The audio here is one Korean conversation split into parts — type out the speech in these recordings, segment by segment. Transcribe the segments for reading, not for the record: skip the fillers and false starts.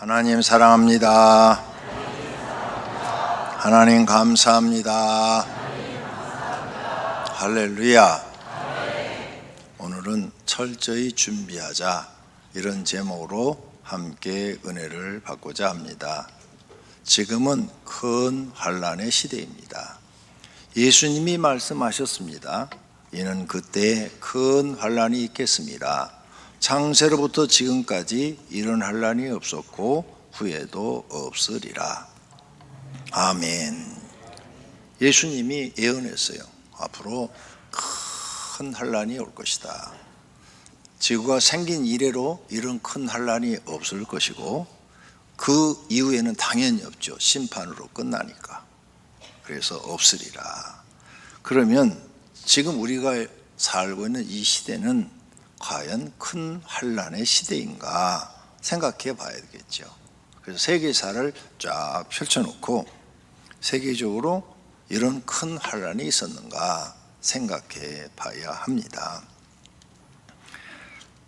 하나님 사랑합니다. 하나님 감사합니다. 할렐루야. 오늘은 철저히 준비하자, 이런 제목으로 함께 은혜를 받고자 합니다. 지금은 큰 환난의 시대입니다. 예수님이 말씀하셨습니다. 이는 그때 큰 환난이 있겠습니다. 창세로부터 지금까지 이런 환난이 없었고 후에도 없으리라. 아멘. 예수님이 예언했어요. 앞으로 큰 환난이 올 것이다. 지구가 생긴 이래로 이런 큰 환난이 없을 것이고 그 이후에는 당연히 없죠. 심판으로 끝나니까. 그래서 없으리라. 그러면 지금 우리가 살고 있는 이 시대는 과연 큰 환난의 시대인가 생각해 봐야 되겠죠. 그래서 세계사를 쫙 펼쳐놓고 세계적으로 이런 큰 환난이 있었는가 생각해 봐야 합니다.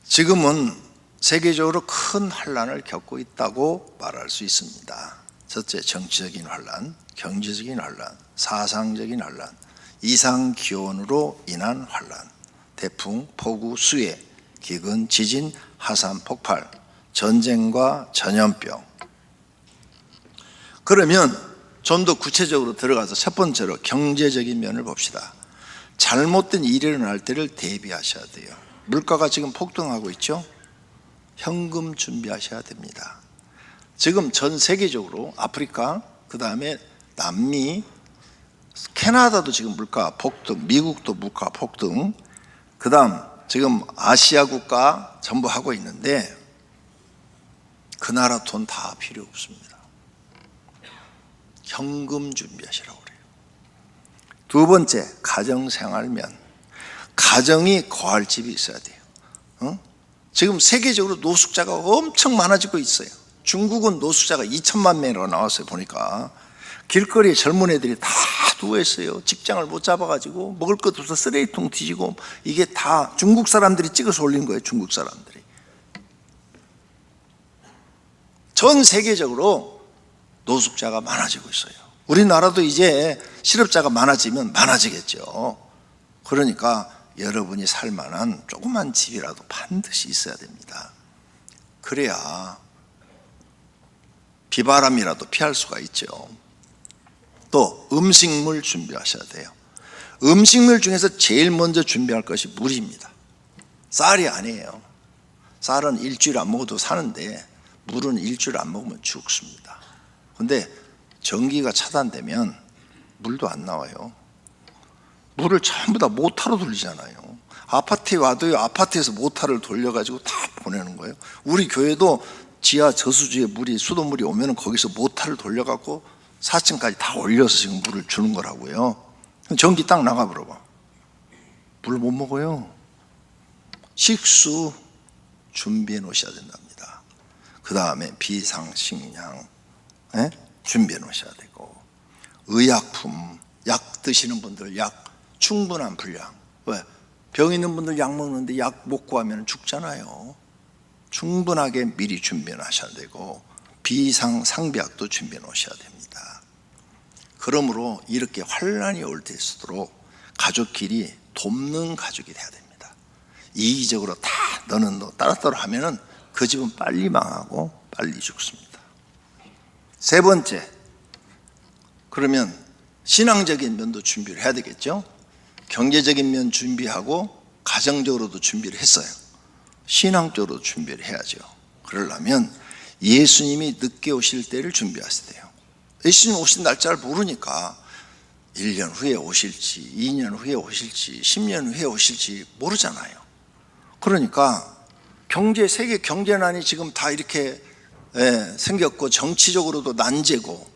지금은 세계적으로 큰 환난을 겪고 있다고 말할 수 있습니다. 첫째, 정치적인 환난, 경제적인 환난, 사상적인 환난, 이상기온으로 인한 환난, 태풍, 폭우, 수해, 기근, 지진, 화산, 폭발, 전쟁과 전염병. 그러면 좀 더 구체적으로 들어가서 첫 번째로 경제적인 면을 봅시다. 잘못된 일이 일어날 때를 대비하셔야 돼요. 물가가 지금 폭등하고 있죠? 현금 준비하셔야 됩니다. 지금 전 세계적으로 아프리카, 그 다음에 남미, 캐나다도 지금 물가 폭등, 미국도 물가 폭등, 그 다음 지금 아시아 국가 전부 하고 있는데 그 나라 돈 다 필요 없습니다. 현금 준비하시라고 그래요. 두 번째, 가정생활면. 가정이 거할 집이 있어야 돼요. 지금 세계적으로 노숙자가 엄청 많아지고 있어요. 중국은 노숙자가 2천만 명이라고 나왔어요. 보니까 길거리에 젊은 애들이 다 누워있어요. 직장을 못 잡아가지고 먹을 것 없어서 쓰레기통 뒤지고, 이게 다 중국 사람들이 찍어서 올린 거예요. 중국 사람들이. 전 세계적으로 노숙자가 많아지고 있어요. 우리나라도 이제 실업자가 많아지면 많아지겠죠. 그러니까 여러분이 살 만한 조그만 집이라도 반드시 있어야 됩니다. 그래야 비바람이라도 피할 수가 있죠. 또 음식물 준비하셔야 돼요. 음식물 중에서 제일 먼저 준비할 것이 물입니다. 쌀이 아니에요. 쌀은 일주일 안 먹어도 사는데 물은 일주일 안 먹으면 죽습니다. 근데 전기가 차단되면 물도 안 나와요. 물을 전부 다 모터로 돌리잖아요. 아파트에 와도요, 아파트에서 모터를 돌려가지고 다 보내는 거예요. 우리 교회도 지하 저수지에 물이, 수돗물이 오면 거기서 모터를 돌려갖고 4층까지 다 올려서 지금 물을 주는 거라고요. 전기 딱 나가버려봐. 물 못 먹어요. 식수 준비해 놓으셔야 된답니다. 그 다음에 비상식량 준비해 놓으셔야 되고, 의약품, 약 드시는 분들 약 충분한 분량. 왜? 병 있는 분들 약 먹는데 약 못 구하면 죽잖아요. 충분하게 미리 준비해 놔셔야 되고, 비상 상비약도 준비해 놓으셔야 됩니다. 그러므로 이렇게 환난이 올 때일수록 가족끼리 돕는 가족이 돼야 됩니다. 이기적으로 다 너는 너 따로따로 하면은 그 집은 빨리 망하고 빨리 죽습니다. 세 번째, 그러면 신앙적인 면도 준비를 해야 되겠죠. 경제적인 면 준비하고 가정적으로도 준비를 했어요. 신앙적으로 준비를 해야죠. 그러려면 예수님이 늦게 오실 때를 준비하셔야 돼요. 예수님 오신 날짜를 모르니까 1년 후에 오실지, 2년 후에 오실지, 10년 후에 오실지 모르잖아요. 그러니까 세계 경제난이 지금 다 이렇게 생겼고, 정치적으로도 난제고,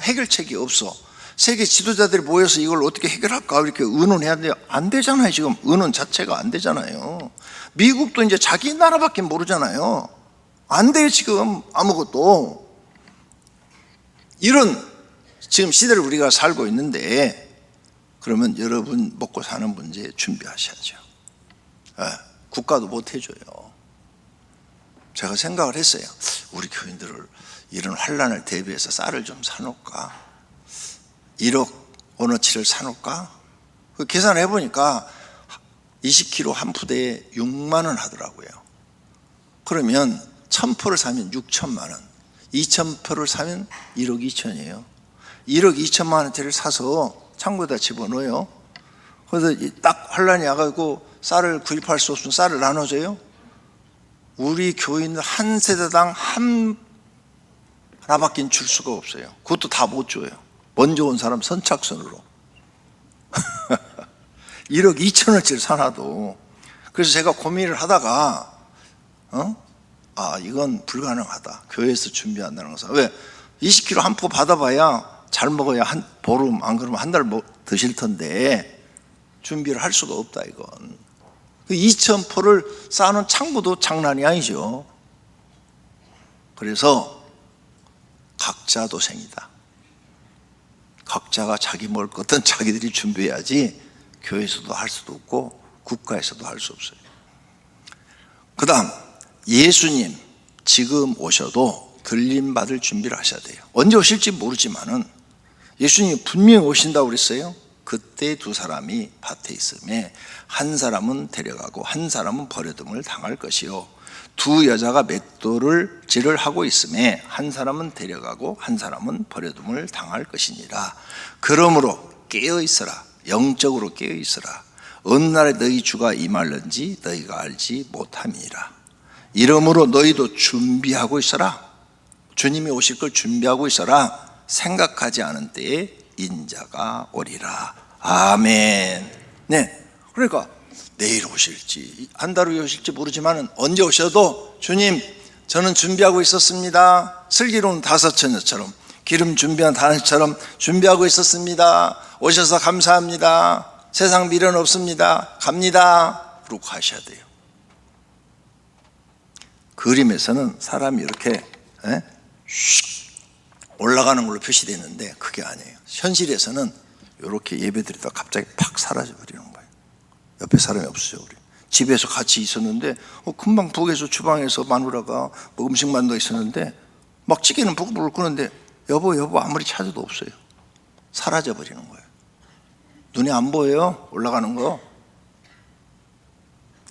해결책이 없어. 세계 지도자들이 모여서 이걸 어떻게 해결할까 이렇게 의논해야 돼요. 안 되잖아요. 지금 의논 자체가 안 되잖아요. 미국도 이제 자기 나라밖에 모르잖아요. 안 돼요. 지금 아무것도. 이런 지금 시대를 우리가 살고 있는데, 그러면 여러분 먹고 사는 문제 준비하셔야죠. 국가도 못 해줘요. 제가 생각을 했어요. 우리 교인들을 이런 환란을 대비해서 쌀을 좀 사놓을까? 1억 원어치를 사놓을까? 계산을 해보니까 20kg 한 푸대에 6만 원 하더라고요. 그러면 1000포를 사면 6천만 원, 2000포를 사면 1억 2천이에요. 1억 2천만 원짜리를 사서 창고에다 집어넣어요. 그래서 딱 환란이 와가지고 쌀을 구입할 수 없으면 쌀을 나눠줘요. 우리 교인들 한 세대당 하나밖에 줄 수가 없어요. 그것도 다 못 줘요. 먼저 온 사람 선착순으로 1억 2천원짜리 사놔도. 그래서 제가 고민을 하다가 이건 불가능하다. 교회에서 준비한다는 것은. 왜? 20kg 한 포 받아봐야 잘 먹어야 한 보름, 안 그러면 한 달 드실 텐데 준비를 할 수가 없다 이건. 2,000포를 쌓는 창고도 장난이 아니죠. 그래서 각자 도생이다. 각자가 자기 먹을 것은 자기들이 준비해야지 교회에서도 할 수도 없고 국가에서도 할 수 없어요. 그 다음, 예수님 지금 오셔도 들림받을 준비를 하셔야 돼요. 언제 오실지 모르지만은 예수님이 분명히 오신다고 그랬어요. 그때 두 사람이 밭에 있음에 한 사람은 데려가고 한 사람은 버려둠을 당할 것이요, 두 여자가 맷돌질을 하고 있음에 한 사람은 데려가고 한 사람은 버려둠을 당할 것이니라. 그러므로 깨어 있어라. 영적으로 깨어 있어라. 어느 날에 너희 주가 임할는지 너희가 알지 못함이니라. 이러므로 너희도 준비하고 있어라. 주님이 오실 걸 준비하고 있어라. 생각하지 않은 때에 인자가 오리라. 아멘. 네, 그러니까 내일 오실지 한 달 후에 오실지 모르지만 언제 오셔도 주님 저는 준비하고 있었습니다. 슬기로운 다섯 처녀처럼, 기름 준비한 다섯처럼 준비하고 있었습니다. 오셔서 감사합니다. 세상 미련 없습니다. 갑니다. 그러고 가셔야 돼요. 그림에서는 사람이 이렇게 올라가는 걸로 표시되어 있는데 그게 아니에요. 현실에서는 이렇게 예배드리다가 갑자기 팍 사라져 버리는 거예요. 옆에 사람이 없어요. 우리 집에서 같이 있었는데 금방 북에서 주방에서 마누라가 뭐 음식 만들어 있었는데 막 찌개는 부글부글 끄는데 여보 아무리 찾아도 없어요. 사라져 버리는 거예요. 눈에 안 보여요. 올라가는 거.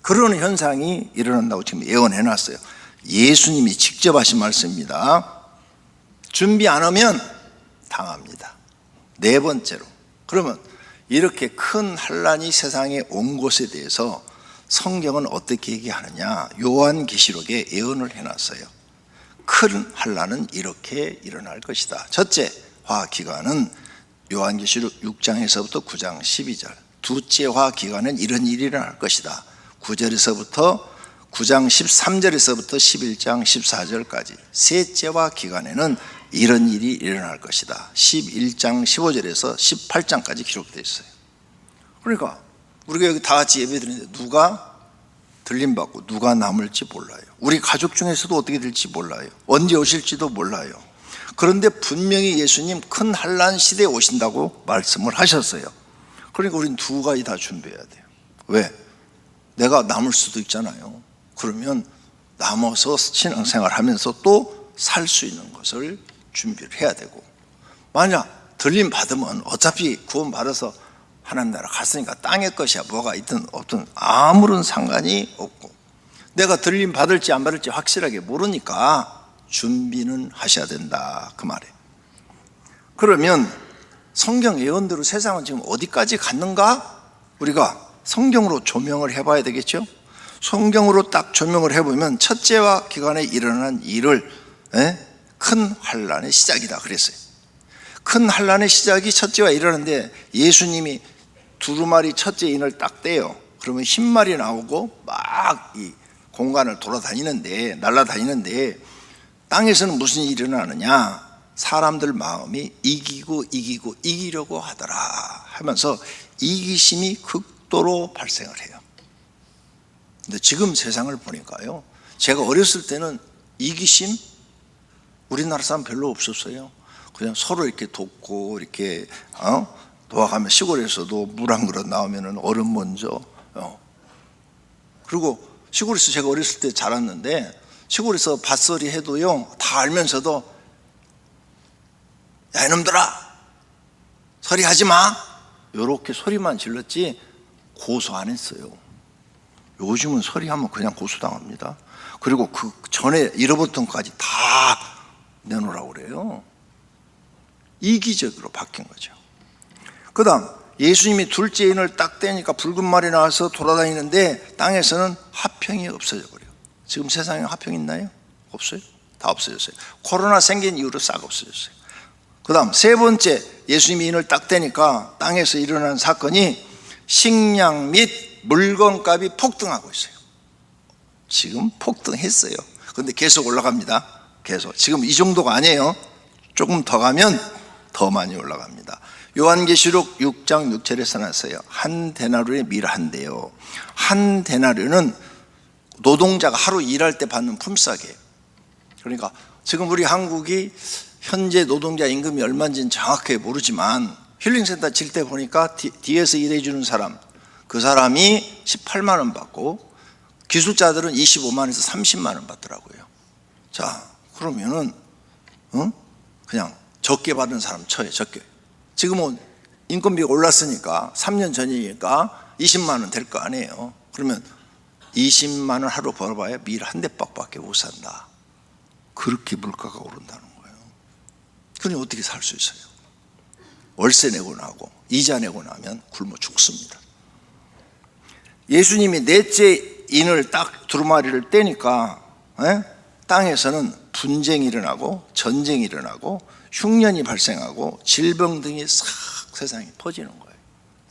그런 현상이 일어난다고 지금 예언해 놨어요. 예수님이 직접 하신 말씀입니다. 준비 안 하면 당합니다. 네 번째로, 그러면 이렇게 큰 환란이 세상에 온 것에 대해서 성경은 어떻게 얘기하느냐? 요한계시록에 예언을 해놨어요. 큰 환란은 이렇게 일어날 것이다. 첫째 화기관은 요한계시록 6장에서부터 9장 12절, 두째 화기관은 이런 일이 일어날 것이다. 9절에서부터 9장 13절에서부터 11장 14절까지. 셋째 화기관에는 이런 일이 일어날 것이다. 11장 15절에서 18장까지 기록되어 있어요. 그러니까 우리가 여기 다 같이 예배드리는데 누가 들림받고 누가 남을지 몰라요. 우리 가족 중에서도 어떻게 될지 몰라요. 언제 오실지도 몰라요. 그런데 분명히 예수님 큰 환란 시대에 오신다고 말씀을 하셨어요. 그러니까 우리는 두 가지 다 준비해야 돼요. 왜? 내가 남을 수도 있잖아요. 그러면 남아서 신앙생활 하면서 또 살 수 있는 것을 준비를 해야 되고, 만약 들림 받으면 어차피 구원 받아서 하나님 나라 갔으니까 땅의 것이야 뭐가 있든 없든 아무런 상관이 없고, 내가 들림 받을지 안 받을지 확실하게 모르니까 준비는 하셔야 된다 그 말이에요. 그러면 성경 예언대로 세상은 지금 어디까지 갔는가? 우리가 성경으로 조명을 해봐야 되겠죠. 성경으로 딱 조명을 해보면 첫째와 기간에 일어난 일을 큰 환란의 시작이다 그랬어요. 큰 환란의 시작이 첫째와 일어나는데 예수님이 두루마리 첫째 인을 딱 떼요. 그러면 흰말이 나오고 막 이 공간을 돌아다니는데, 날아다니는데 땅에서는 무슨 일이 일어나느냐? 사람들 마음이 이기려고 하더라 하면서 이기심이 극도로 발생을 해요. 근데 지금 세상을 보니까요, 제가 어렸을 때는 이기심 우리나라 사람 별로 없었어요. 그냥 서로 이렇게 돕고 이렇게 도와가면, 시골에서도 물 한 그릇 나오면은 얼음 먼저 그리고 시골에서 제가 어렸을 때 자랐는데 시골에서 밭소리 해도요, 다 알면서도 야 이놈들아 소리하지 마 이렇게 소리만 질렀지 고소 안 했어요. 요즘은 소리하면 그냥 고소당합니다. 그리고 그 전에 잃어버렸던 것까지 다 내놓으라고 그래요. 이기적으로 바뀐 거죠. 그 다음 예수님이 둘째 인을 딱 떼니까 붉은 말이 나와서 돌아다니는데 땅에서는 화평이 없어져 버려요. 지금 세상에 화평 있나요? 없어요. 다 없어졌어요. 코로나 생긴 이후로 싹 없어졌어요. 그 다음 세 번째, 예수님이 인을 딱 떼니까 땅에서 일어난 사건이 식량 및 물건값이 폭등하고 있어요. 지금 폭등했어요. 그런데 계속 올라갑니다. 계속. 지금 이 정도가 아니에요. 조금 더 가면 더 많이 올라갑니다. 요한계시록 6장 6절에서 나왔어요. 한 데나리온의 밀 한 대요. 한 데나리온은 노동자가 하루 일할 때 받는 품삯이에요. 그러니까 지금 우리 한국이 현재 노동자 임금이 얼마인지는 정확하게 모르지만 힐링센터 질 때 보니까 뒤에서 일해주는 사람, 그 사람이 18만 원 받고 기술자들은 25만 원에서 30만 원 받더라고요. 자, 그러면은 그냥 적게 받은 사람 쳐요. 적게. 지금은 인건비가 올랐으니까 3년 전이니까 20만 원 될 거 아니에요. 그러면 20만 원 하루 벌어봐야 밀 한 대밖에 못 산다. 그렇게 물가가 오른다는 거예요. 그러니 어떻게 살 수 있어요? 월세 내고 나고 이자 내고 나면 굶어 죽습니다. 예수님이 넷째 인을 딱 두루마리를 떼니까 땅에서는 분쟁이 일어나고 전쟁이 일어나고 흉년이 발생하고 질병 등이 싹 세상에 퍼지는 거예요.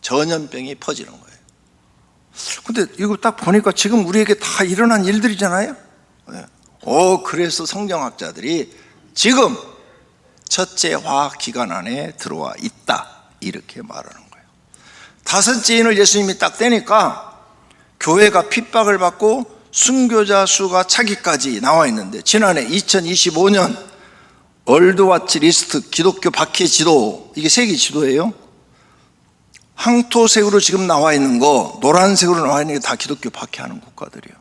전염병이 퍼지는 거예요. 근데 이거 딱 보니까 지금 우리에게 다 일어난 일들이잖아요. 그래서 성경학자들이 지금 첫째 화학 기간 안에 들어와 있다 이렇게 말하는 거예요. 다섯째 인을 예수님이 딱 떼니까 교회가 핍박을 받고 순교자 수가 차기까지 나와 있는데, 지난해 2025년 월드와치 리스트 기독교 박해 지도, 이게 세계 지도예요. 항토색으로 지금 나와 있는 거, 노란색으로 나와 있는 게 다 기독교 박해하는 국가들이에요.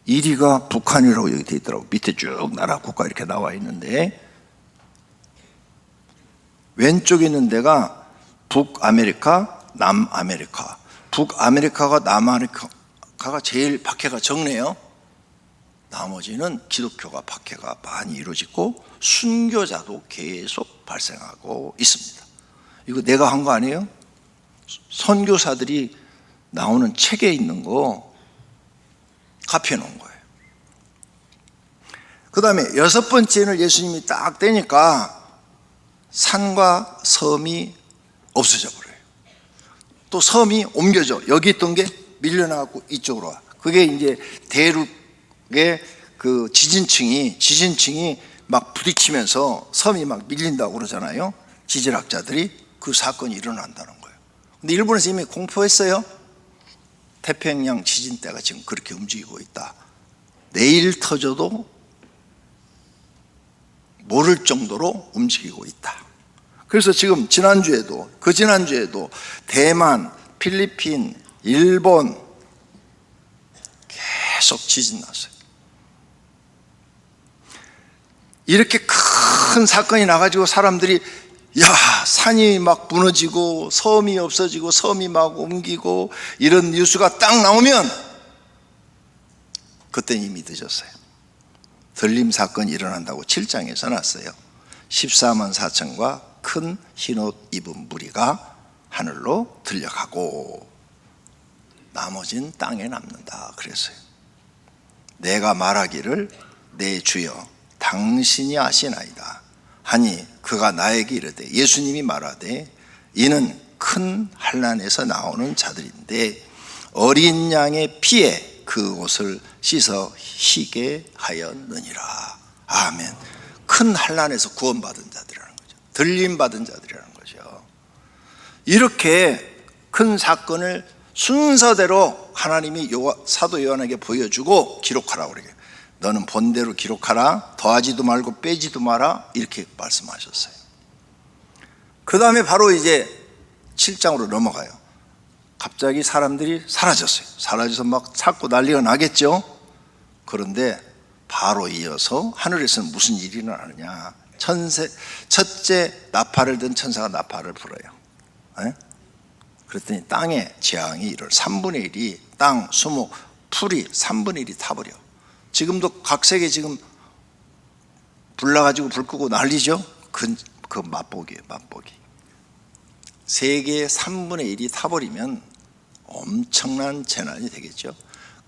1위가 북한이라고 여기 돼 있더라고. 밑에 쭉 나라 국가 이렇게 나와 있는데, 왼쪽에 있는 데가 북아메리카, 남아메리카. 북아메리카가 남아메리카가 제일 박해가 적네요. 나머지는 기독교가 박해가 많이 이루어지고 순교자도 계속 발생하고 있습니다. 이거 내가 한 거 아니에요? 선교사들이 나오는 책에 있는 거 카피해 놓은 거예요. 그 다음에 여섯 번째는 예수님이 딱 떼니까 산과 섬이 없어져 버려요. 또 섬이 옮겨져. 여기 있던 게 밀려나고 이쪽으로 와. 그게 이제 대륙의 그 지진층이 막 부딪히면서 섬이 막 밀린다고 그러잖아요. 지질학자들이. 그 사건이 일어난다는 거예요. 근데 일본에서 이미 공포했어요. 태평양 지진대가 지금 그렇게 움직이고 있다. 내일 터져도 모를 정도로 움직이고 있다. 그래서 지금 지난주에도 그 지난주에도 대만, 필리핀, 일본 계속 지진 났어요. 이렇게 큰 사건이 나가지고 사람들이 산이 막 무너지고 섬이 없어지고 섬이 막 옮기고 이런 뉴스가 딱 나오면 그때는 이미 늦었어요. 들림 사건이 일어난다고 7장에 써놨어요. 14만 4천과 큰 흰옷 입은 무리가 하늘로 들려가고 나머진 땅에 남는다 그랬어요. 내가 말하기를 내 주여 당신이 아시나이다 하니 그가 나에게 이르되, 예수님이 말하되 이는 큰 환난에서 나오는 자들인데 어린 양의 피에 그 옷을 씻어 희게 하였느니라. 아멘. 큰 환난에서 구원받은 자들이라는 거죠. 들림받은 자들이라는 거죠. 이렇게 큰 사건을 순서대로 하나님이 사도 요한에게 보여주고 기록하라고 그래요. 너는 본대로 기록하라. 더하지도 말고 빼지도 마라. 이렇게 말씀하셨어요. 그 다음에 바로 이제 7장으로 넘어가요. 갑자기 사람들이 사라졌어요. 사라져서 막 찾고 난리가 나겠죠. 그런데 바로 이어서 하늘에서는 무슨 일이 일어나느냐. 첫째 나팔을 든 천사가 나팔을 불어요. 네? 그랬더니 땅에 재앙이 일어나. 3분의 1이 땅, 수목, 풀이 3분의 1이 타버려. 지금도 각 세계 지금 불나가지고 불 끄고 난리죠. 그 맛보기예요. 맛보기. 세계의 3분의 1이 타버리면 엄청난 재난이 되겠죠.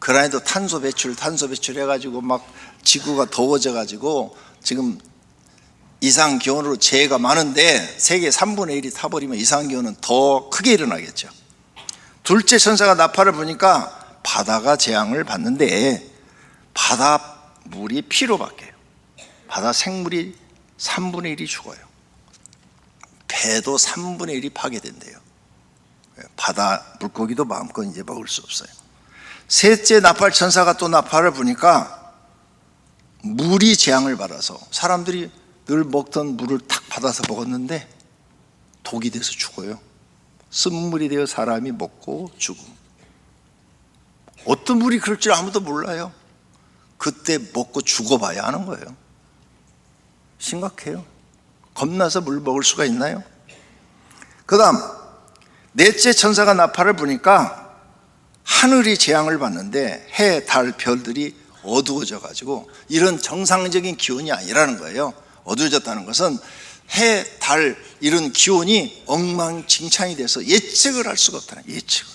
그라인도 탄소 배출 해가지고 막 지구가 더워져가지고 지금 이상기온으로 재해가 많은데 세계 3분의 1이 타버리면 이상기온은 더 크게 일어나겠죠. 둘째 천사가 나팔을 부니까 바다가 재앙을 받는데 바다 물이 피로 바뀌어요. 바다 생물이 3분의 1이 죽어요. 배도 3분의 1이 파괴된대요. 바다 물고기도 마음껏 이제 먹을 수 없어요. 셋째 나팔 천사가 또 나팔을 부니까 물이 재앙을 받아서 사람들이 늘 먹던 물을 탁 받아서 먹었는데 독이 돼서 죽어요. 쓴물이 되어 사람이 먹고 죽음. 어떤 물이 그럴 줄 아무도 몰라요. 그때 먹고 죽어봐야 하는 거예요. 심각해요. 겁나서 물 먹을 수가 있나요? 그 다음 넷째 천사가 나팔을 부니까 하늘이 재앙을 받는데 해, 달, 별들이 어두워져 가지고 이런 정상적인 기온이 아니라는 거예요. 어두워졌다는 것은 해, 달 이런 기온이 엉망진창이 돼서 예측을 할 수가 없다는 거예요. 예측을.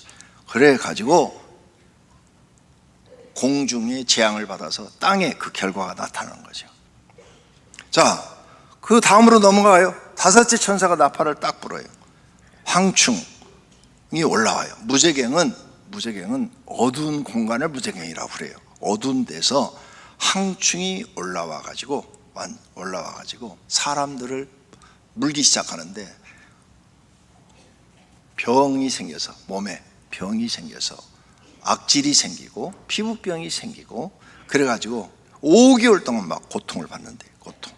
그래 가지고 공중에 재앙을 받아서 땅에 그 결과가 나타나는 거죠. 자, 그 다음으로 넘어가요. 다섯째 천사가 나팔을 딱 불어요. 황충이 올라와요. 무저갱은 어두운 공간을 무저갱이라고 그래요. 어두운 데서 황충이 올라와 가지고 사람들을 물기 시작하는데 병이 생겨서, 몸에 병이 생겨서 악질이 생기고 피부병이 생기고 그래가지고 5개월 동안 막 고통을 받는데, 고통.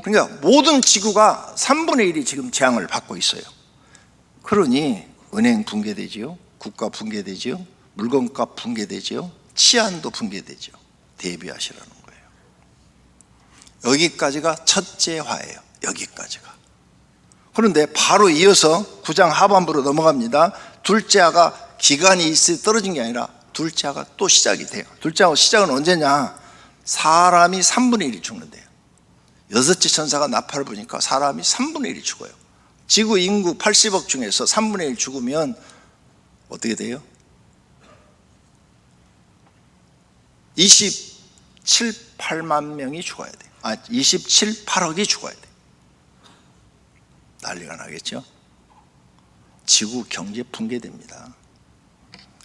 그러니까 모든 지구가 3분의 1이 지금 재앙을 받고 있어요. 그러니 은행 붕괴되지요, 국가 붕괴되지요, 물건값 붕괴되지요, 치안도 붕괴되죠. 대비하시라는 거예요. 여기까지가 첫째 화예요. 여기까지가. 그런데 바로 이어서 9장 하반부로 넘어갑니다. 둘째 화가 기간이 있어 떨어진 게 아니라 둘째 화가 또 시작이 돼요. 둘째 화 시작은 언제냐? 사람이 3분의 1이 죽는데요. 여섯째 천사가 나팔을 부니까 사람이 3분의 1이 죽어요. 지구 인구 80억 중에서 3분의 1 죽으면 어떻게 돼요? 27, 8만 명이 죽어야 돼요. 27, 8억이 죽어야 돼요. 난리가 나겠죠? 지구 경제 붕괴됩니다.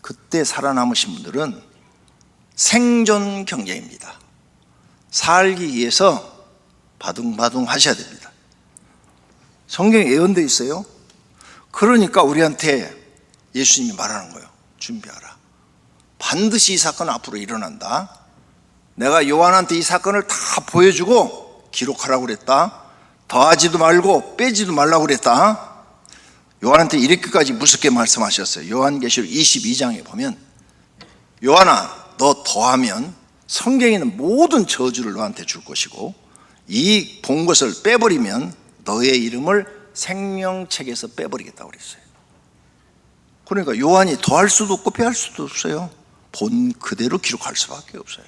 그때 살아남으신 분들은 생존 경제입니다. 살기 위해서 바둥바둥 하셔야 됩니다. 성경에 예언되어 있어요. 그러니까 우리한테 예수님이 말하는 거예요. 준비하라. 반드시 이 사건은 앞으로 일어난다. 내가 요한한테 이 사건을 다 보여주고 기록하라고 그랬다. 더하지도 말고 빼지도 말라고 그랬다. 요한한테 이렇게까지 무섭게 말씀하셨어요. 요한계시록 22장에 보면 요한아, 너 더하면 성경에는 모든 저주를 너한테 줄 것이고 이 본 것을 빼버리면 너의 이름을 생명책에서 빼버리겠다고 그랬어요. 그러니까 요한이 더할 수도 없고 빼할 수도 없어요. 본 그대로 기록할 수밖에 없어요.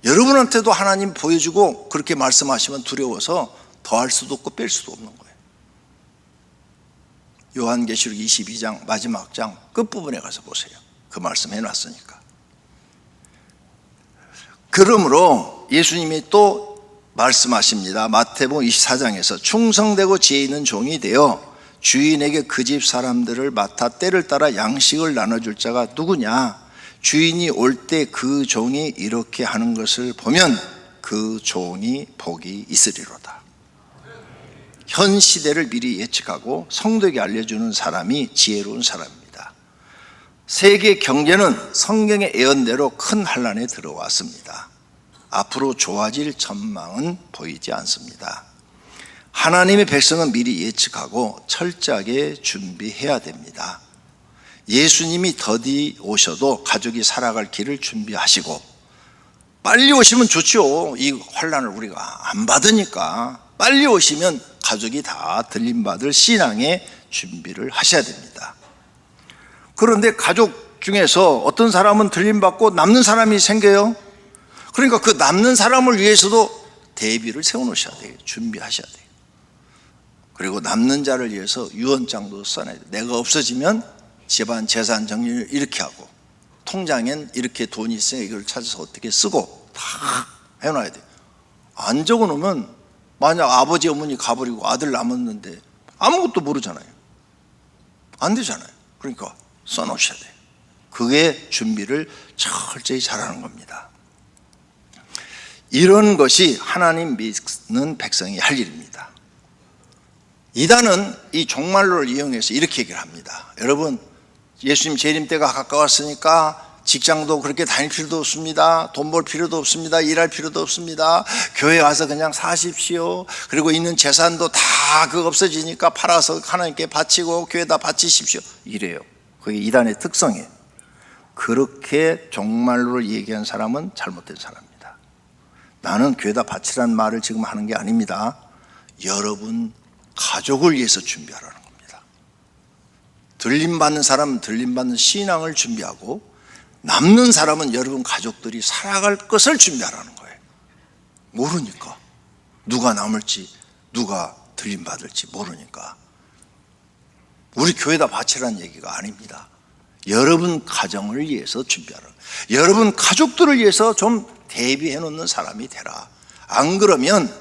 여러분한테도 하나님 보여주고 그렇게 말씀하시면 두려워서 더할 수도 없고 뺄 수도 없는 거예요. 요한계시록 22장 마지막 장 끝부분에 가서 보세요. 그 말씀 해놨으니까. 그러므로 예수님이 또 말씀하십니다. 마태복음 24장에서 충성되고 지혜 있는 종이 되어 주인에게 그 집 사람들을 맡아 때를 따라 양식을 나눠줄 자가 누구냐? 주인이 올 때 그 종이 이렇게 하는 것을 보면 그 종이 복이 있으리로다. 현 시대를 미리 예측하고 성도에게 알려주는 사람이 지혜로운 사람입니다. 세계 경제는 성경의 예언대로 큰 환란에 들어왔습니다. 앞으로 좋아질 전망은 보이지 않습니다. 하나님의 백성은 미리 예측하고 철저하게 준비해야 됩니다. 예수님이 더디 오셔도 가족이 살아갈 길을 준비하시고, 빨리 오시면 좋죠. 이 환난을 우리가 안 받으니까 빨리 오시면 가족이 다 들림받을 신앙의 준비를 하셔야 됩니다. 그런데 가족 중에서 어떤 사람은 들림받고 남는 사람이 생겨요. 그러니까 그 남는 사람을 위해서도 대비를 세워놓으셔야 돼요. 준비하셔야 돼요. 그리고 남는 자를 위해서 유언장도 써놔야 돼요. 내가 없어지면 집안 재산 정리를 이렇게 하고, 통장엔 이렇게 돈이 있으니까 이걸 찾아서 어떻게 쓰고 다 해놔야 돼요. 안 적어놓으면 만약 아버지 어머니 가버리고 아들 남았는데 아무것도 모르잖아요. 안 되잖아요. 그러니까 써놓으셔야 돼요. 그게 준비를 철저히 잘하는 겁니다. 이런 것이 하나님 믿는 백성이 할 일입니다. 이단은 이 종말론을 이용해서 이렇게 얘기를 합니다. 여러분, 예수님 재림 때가 가까웠으니까 직장도 그렇게 다닐 필요도 없습니다. 돈 벌 필요도 없습니다. 일할 필요도 없습니다. 교회 와서 그냥 사십시오. 그리고 있는 재산도 다 그거 없어지니까 팔아서 하나님께 바치고 교회에다 바치십시오. 이래요. 그게 이단의 특성이에요. 그렇게 종말론을 얘기한 사람은 잘못된 사람입니다. 나는 교회에다 바치라는 말을 지금 하는 게 아닙니다. 여러분 가족을 위해서 준비하라는 겁니다. 들림받는 사람은 들림받는 신앙을 준비하고, 남는 사람은 여러분 가족들이 살아갈 것을 준비하라는 거예요. 모르니까. 누가 남을지, 누가 들림받을지 모르니까. 우리 교회에다 바치라는 얘기가 아닙니다. 여러분 가정을 위해서 준비하라. 여러분 가족들을 위해서 좀 대비해 놓는 사람이 되라. 안 그러면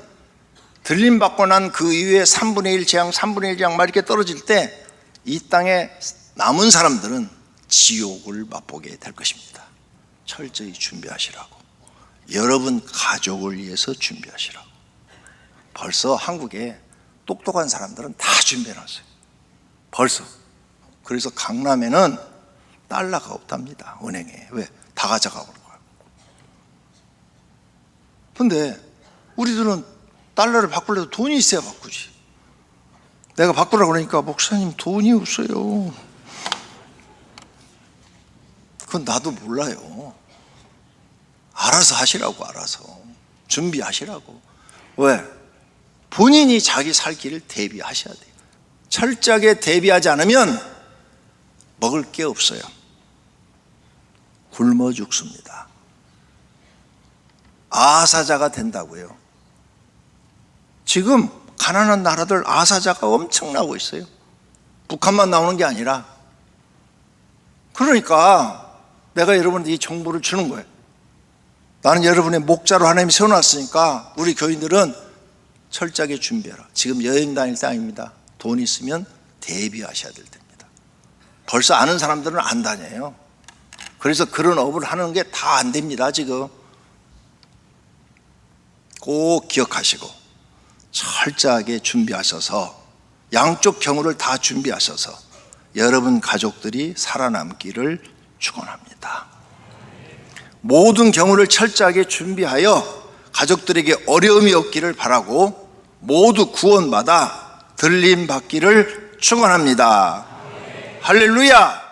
들림받고 난 그 이후에 3분의 1 재앙, 3분의 1 재앙 막 이렇게 떨어질 때 이 땅에 남은 사람들은 지옥을 맛보게 될 것입니다. 철저히 준비하시라고. 여러분 가족을 위해서 준비하시라고. 벌써 한국에 똑똑한 사람들은 다 준비해놨어요. 벌써. 그래서 강남에는 달러가 없답니다. 은행에. 왜? 다 가져가고 그런 거야. 근데 우리들은 달러를 바꾸려도 돈이 있어야 바꾸지. 내가 바꾸라고 그러니까 목사님 돈이 없어요. 그건 나도 몰라요. 알아서 하시라고. 알아서 준비하시라고. 왜? 본인이 자기 살 길을 대비하셔야 돼요. 철저하게 대비하지 않으면 먹을 게 없어요. 굶어 죽습니다. 아사자가 된다고요. 지금 가난한 나라들 아사자가 엄청나고 있어요. 북한만 나오는 게 아니라. 그러니까 내가 여러분한테 이 정보를 주는 거예요. 나는 여러분의 목자로 하나님이 세워놨으니까 우리 교인들은 철저하게 준비해라. 지금 여행 다닐 때 아닙니다. 돈 있으면 대비하셔야 될 때입니다. 벌써 아는 사람들은 안 다녀요. 그래서 그런 업을 하는 게 다 안 됩니다. 지금 꼭 기억하시고 철저하게 준비하셔서, 양쪽 경우를 다 준비하셔서 여러분 가족들이 살아남기를 축원합니다. 모든 경우를 철저하게 준비하여 가족들에게 어려움이 없기를 바라고, 모두 구원받아 들림받기를 축원합니다. 할렐루야.